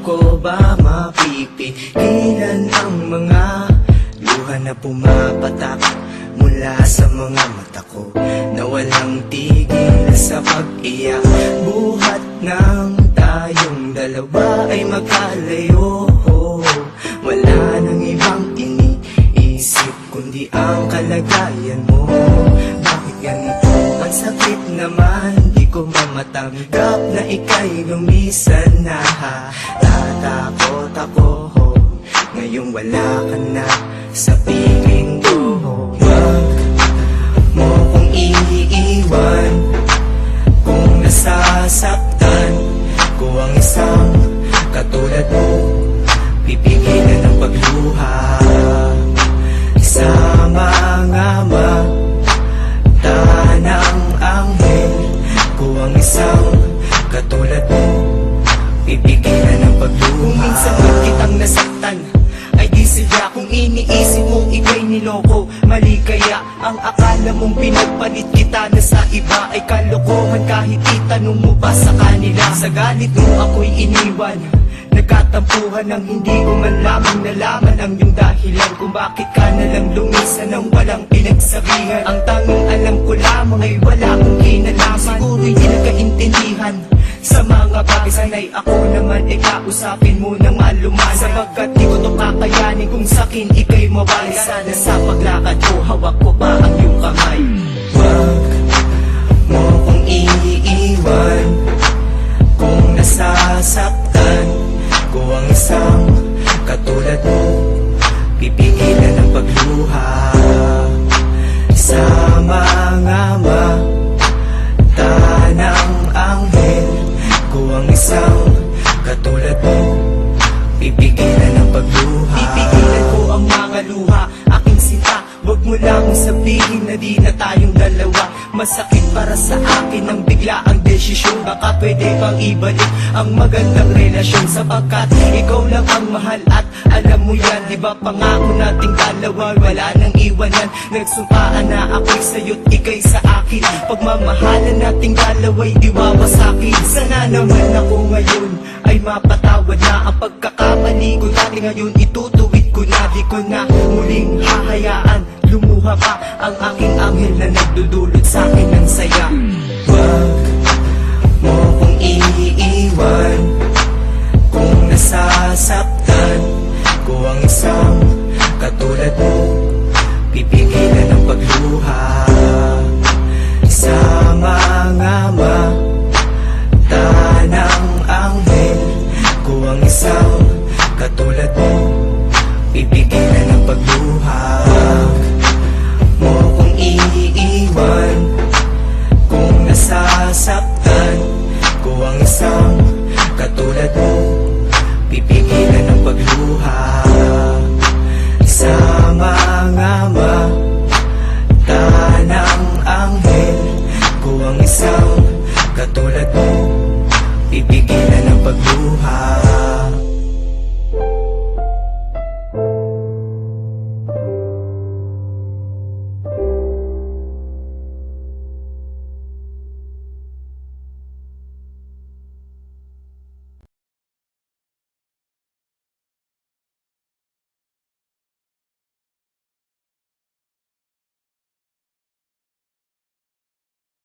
ko ba mapipigilan ang mga luha na pumapatak mula sa mga mata ko, na walang tigil sa pag-iyak? Buhat ng tayong dalawa ay magkalayo, wala nang ibang iniisip kundi ang kalagayan mo. Bakit ganito? Ang sakit naman, di ko mamatanggap na ika'y lumisan na. Tatakot ako ngayong wala ka na sa piling ko. Wag mo kong iiwan kung nasasaktan ko ang isang katulad mo. Pipigilan ang pagluha sa mga mata ng anghel ko ang isang katulad mo. Pipigilan ang pagluha. Kung minsan man kitang nasaktan ay di sila, kung iniisip mong ika'y niloko. Mali kaya ang akala mong pinagpalit kita na sa iba ay kalokohan, kahit itanong mo pa sa kanila. Sa galit mo ako'y iniwan, nagkatampuhan ng hindi ko man lamang nalaman ang iyong dahilan kung bakit ka nalang lumisan ng walang pinagsabihan. Ang tanging alam ko lamang ay wala kong kinalaman. Siguro hindi nagkaintindihan sa mga bagay. Sanay ako naman kausapin mo ng maluman, sapagkat di ko to kakayanin kung sakin ika'y mawali. Sana sa paglakad ko hawak ko pa ang iyong kamay. Wag mo kong iiwan kung nasasaktan ko ang isang katulad mo. Pipigilan ang pagluha sa mga mata ng anghel ko ang isang katulad mo. Pipigilan ang pagluha. Pipigilan ko ang mga luha, aking sinta. Huwag mo lang sabihin na di na tayong dalawa. Masakit para sa akin ang bigla ang desisyon. Baka pwede pang ibalik ang magandang relasyon, sapagkat ikaw lang ang mahal at alam mo yan. Diba pangako nating dalawa wala nang iwanan. Nagsumpaan na ako'y sa'yo't ika'y sa akin. Pagmamahalan nating dalawa'y di wawasakin. Sana naman ako ngayon ay mapatawad na ang pagkakamali ko dati. Ngayon itutuwid ko na, di ko na muling hahayaan lumuha pa ang aking anghel na nagdudulot sa akin ng saya. Wag mo kong iiwan kung nasasaktan ko ang isang katulad mo. Pipigilan ang pagluha sa mga mata ng anghel ko ang isang katulad mo. Pipigilan ang pagluha. Mo kong iiwan kung nasasaktan ko ang isang katulad mo. Pipigilan ang pagluha sa mga mata ng anghel ko ang isang katulad mo. Pipigilan ang pagluha.